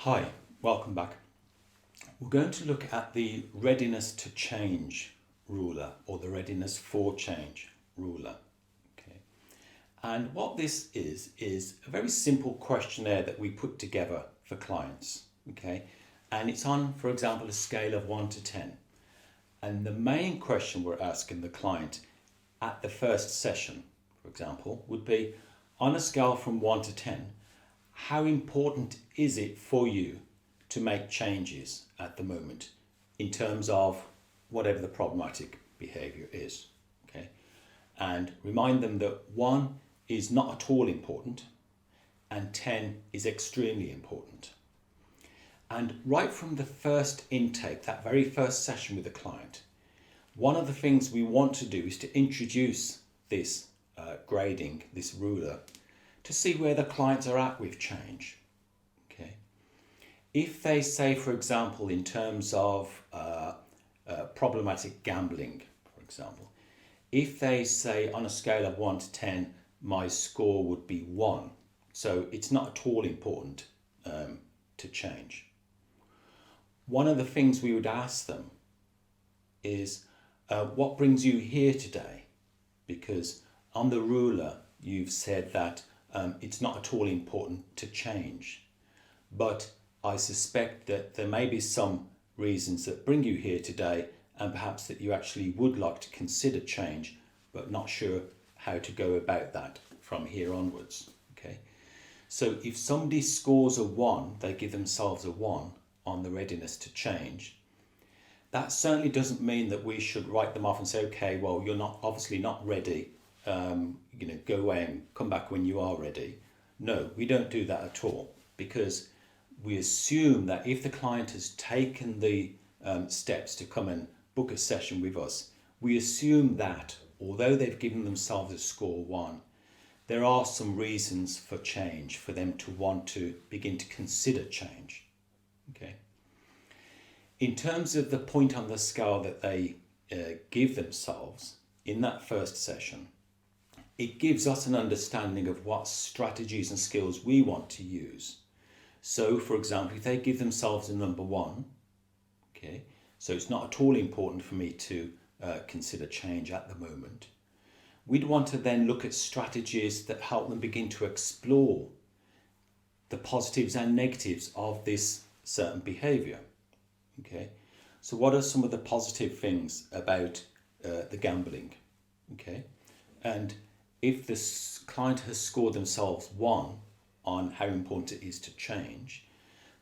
Hi, welcome back. We're going to look at the readiness to change ruler or the readiness for change ruler. Okay. And what this is a very simple questionnaire that we put together for clients. Okay. And it's on, for example, a scale of 1 to 10. And the main question we're asking the client at the first session, for example, would be on a scale from 1 to 10, how important is it for you to make changes at the moment in terms of whatever the problematic behavior is? Okay. And remind them that 1 is not at all important and 10 is extremely important. And right from the first intake, that very first session with the client, one of the things we want to do is to introduce this grading, this ruler, to see where the clients are at with change. Okay. If they say, for example, in terms of problematic gambling, for example, if they say on a scale of 1 to 10, my score would be 1. So it's not at all important to change. One of the things we would ask them is, what brings you here today? Because on the ruler, you've said that it's not at all important to change. But I suspect that there may be some reasons that bring you here today, and perhaps that you actually would like to consider change, but not sure how to go about that from here onwards. Okay. So if somebody scores a 1, they give themselves a 1 on the readiness to change. That certainly doesn't mean that we should write them off and say, okay, well, you're not obviously not ready. Go away and come back when you are ready. No, we don't do that at all, because we assume that if the client has taken the steps to come and book a session with us, we assume that although they've given themselves a score 1, there are some reasons for change, for them to want to begin to consider change. Okay. In terms of the point on the scale that they give themselves in that first session, it gives us an understanding of what strategies and skills we want to use. So, for example, if they give themselves a number 1, okay, so it's not at all important for me to consider change at the moment, we'd want to then look at strategies that help them begin to explore the positives and negatives of this certain behavior. Okay, so what are some of the positive things about the gambling? Okay, and if this client has scored themselves 1 on how important it is to change,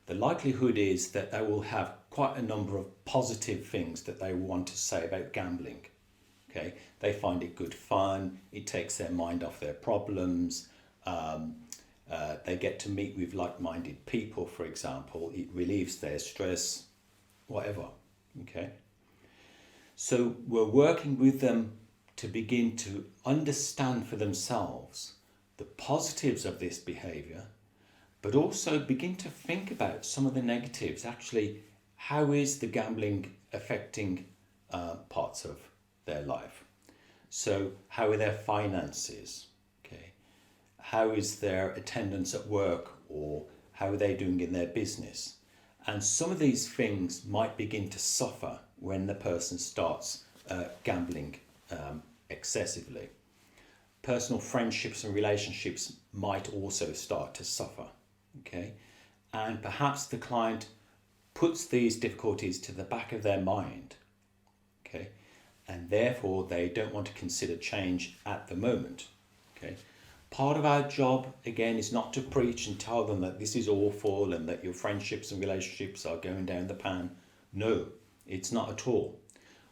the likelihood is that they will have quite a number of positive things that they want to say about gambling. Okay, they find it good fun, it takes their mind off their problems, they get to meet with like-minded people, for example, it relieves their stress, whatever. Okay, so we're working with them to begin to understand for themselves the positives of this behavior, but also begin to think about some of the negatives. Actually, how is the gambling affecting parts of their life? So how are their finances? Okay, how is their attendance at work, or how are they doing in their business? And some of these things might begin to suffer when the person starts gambling excessively. Personal friendships and relationships might also start to suffer. Okay, and perhaps the client puts these difficulties to the back of their mind. Okay, and therefore they don't want to consider change at the moment. Okay, part of our job again is not to preach and tell them that this is awful and that your friendships and relationships are going down the pan. No, it's not at all.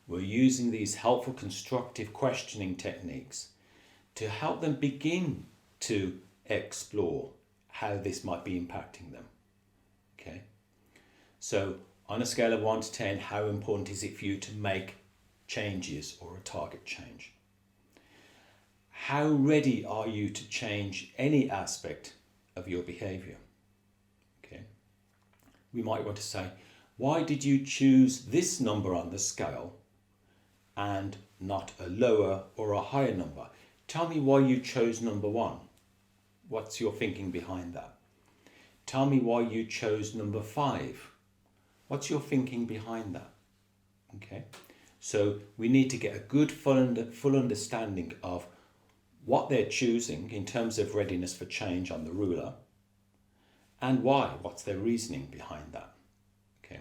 We're using these helpful constructive questioning techniques to help them begin to explore how this might be impacting them. Okay, so on a scale of 1 to 10, how important is it for you to make changes or a target change? How ready are you to change any aspect of your behavior? Okay, we might want to say, why did you choose this number on the scale and not a lower or a higher number? Tell me why you chose number 1. What's your thinking behind that? Tell me why you chose number 5. What's your thinking behind that? Okay, so we need to get a good full understanding of what they're choosing in terms of readiness for change on the ruler, and why. What's their reasoning behind that? Okay.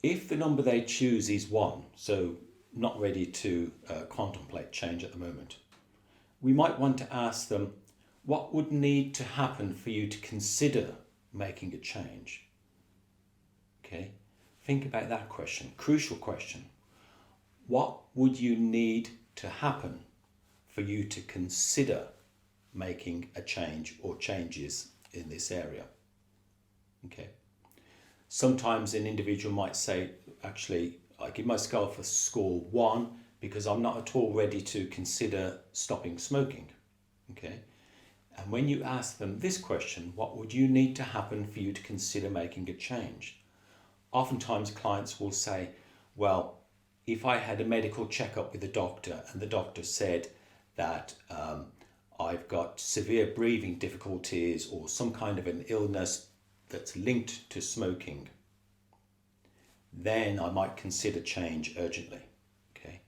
If the number they choose is 1, so not ready to contemplate change at the moment, we might want to ask them, what would need to happen for you to consider making a change? Okay, think about that question, crucial question. What would you need to happen for you to consider making a change or changes in this area? Okay. Sometimes an individual might say, actually, I give myself a score 1 because I'm not at all ready to consider stopping smoking. Okay. And when you ask them this question, what would you need to happen for you to consider making a change? Oftentimes clients will say, well, if I had a medical checkup with a doctor and the doctor said that I've got severe breathing difficulties or some kind of an illness that's linked to smoking, then I might consider change urgently. Okay.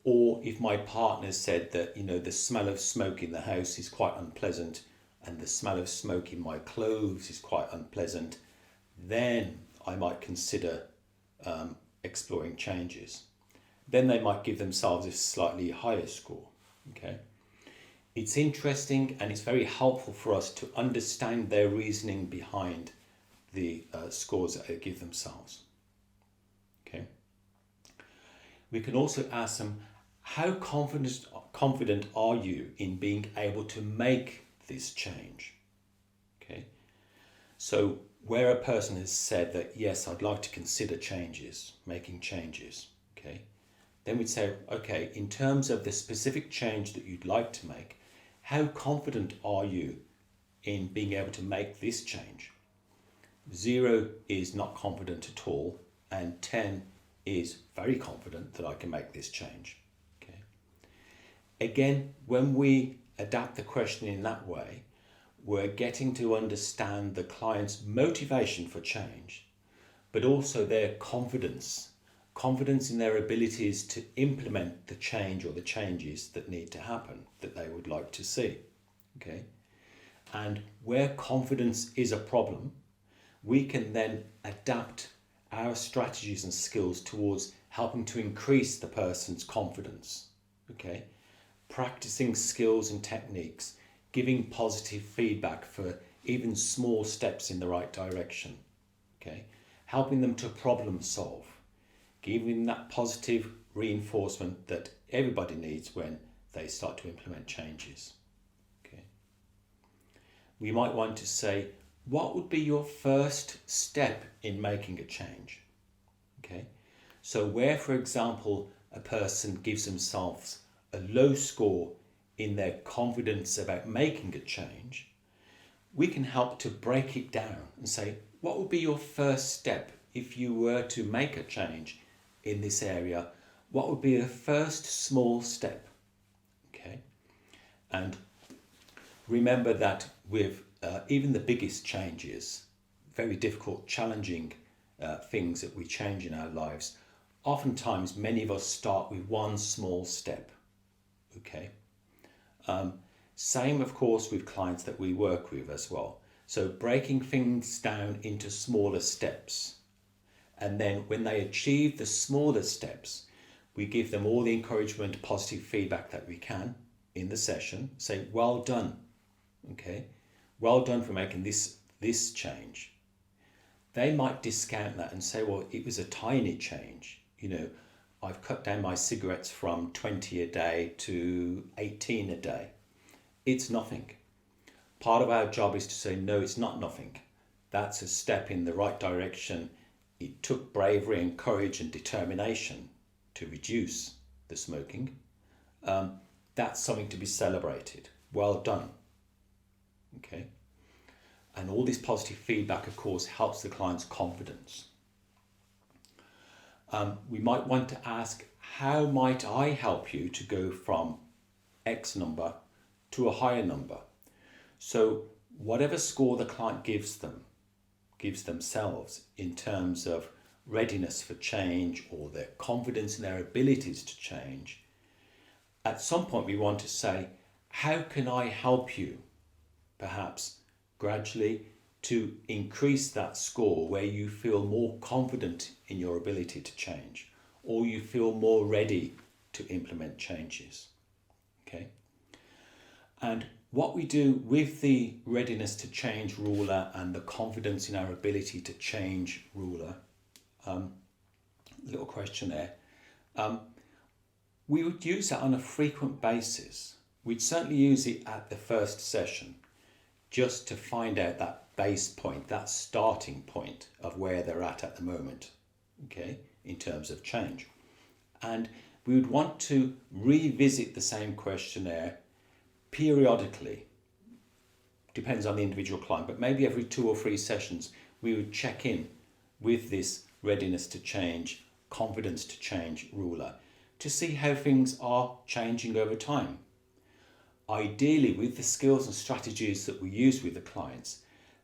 Or if my partner said that, the smell of smoke in the house is quite unpleasant and the smell of smoke in my clothes is quite unpleasant, then I might consider exploring changes. Then they might give themselves a slightly higher score. Okay. It's interesting and it's very helpful for us to understand their reasoning behind the scores that they give themselves. Okay. We can also ask them, how confident are you in being able to make this change? Okay. So where a person has said that, yes, I'd like to consider making changes, okay, then we'd say, okay, in terms of the specific change that you'd like to make, how confident are you in being able to make this change? 0 is not confident at all, and 10 is very confident that I can make this change. Okay. Again, when we adapt the question in that way, we're getting to understand the client's motivation for change, but also their confidence in their abilities to implement the change or the changes that need to happen, that they would like to see. Okay. And where confidence is a problem, we can then adapt our strategies and skills towards helping to increase the person's confidence. Okay. Practicing skills and techniques, giving positive feedback for even small steps in the right direction. Okay. Helping them to problem solve, giving that positive reinforcement that everybody needs when they start to implement changes. Okay. We might want to say, what would be your first step in making a change? Okay. So where, for example, a person gives themselves a low score in their confidence about making a change, we can help to break it down and say, what would be your first step if you were to make a change in this area? What would be the first small step? Okay. And remember that with even the biggest changes, very difficult, challenging things that we change in our lives, oftentimes many of us start with one small step. Okay. Same, of course, with clients that we work with as well. So breaking things down into smaller steps. And then when they achieve the smaller steps, we give them all the encouragement, positive feedback that we can in the session. Say, well done. Okay. Well done for making this change. They might discount that and say, well, it was a tiny change. I've cut down my cigarettes from 20 a day to 18 a day. It's nothing. Part of our job is to say, no, it's not nothing. That's a step in the right direction. It took bravery and courage and determination to reduce the smoking. That's something to be celebrated. Well done. Okay. And all this positive feedback, of course, helps the client's confidence. We might want to ask, how might I help you to go from X number to a higher number? So whatever score the client gives themselves in terms of readiness for change or their confidence in their abilities to change, at some point we want to say, how can I help you, perhaps gradually, to increase that score where you feel more confident in your ability to change, or you feel more ready to implement changes. Okay? And what we do with the readiness to change ruler and the confidence in our ability to change ruler, little questionnaire, we would use that on a frequent basis. We'd certainly use it at the first session just to find out that base point, that starting point of where they're at the moment, okay, in terms of change. And we would want to revisit the same questionnaire periodically. Depends on the individual client, but maybe every 2 or 3 sessions we would check in with this readiness to change, confidence to change ruler to see how things are changing over time. Ideally, with the skills and strategies that we use with the clients,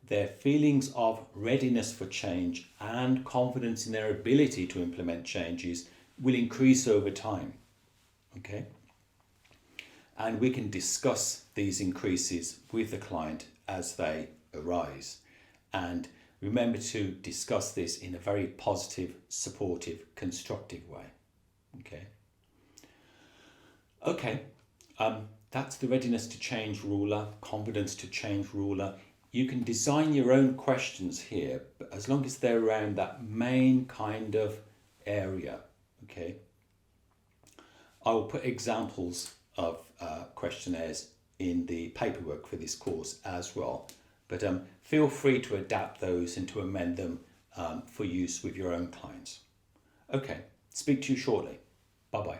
their feelings of readiness for change and confidence in their ability to implement changes will increase over time. Okay? And we can discuss these increases with the client as they arise. And remember to discuss this in a very positive, supportive, constructive way. Okay, that's the readiness to change ruler, confidence to change ruler. You can design your own questions here, but as long as they're around that main kind of area. Okay, I will put examples of questionnaires in the paperwork for this course as well, but feel free to adapt those and to amend them for use with your own clients. Okay, speak to you shortly. Bye-bye.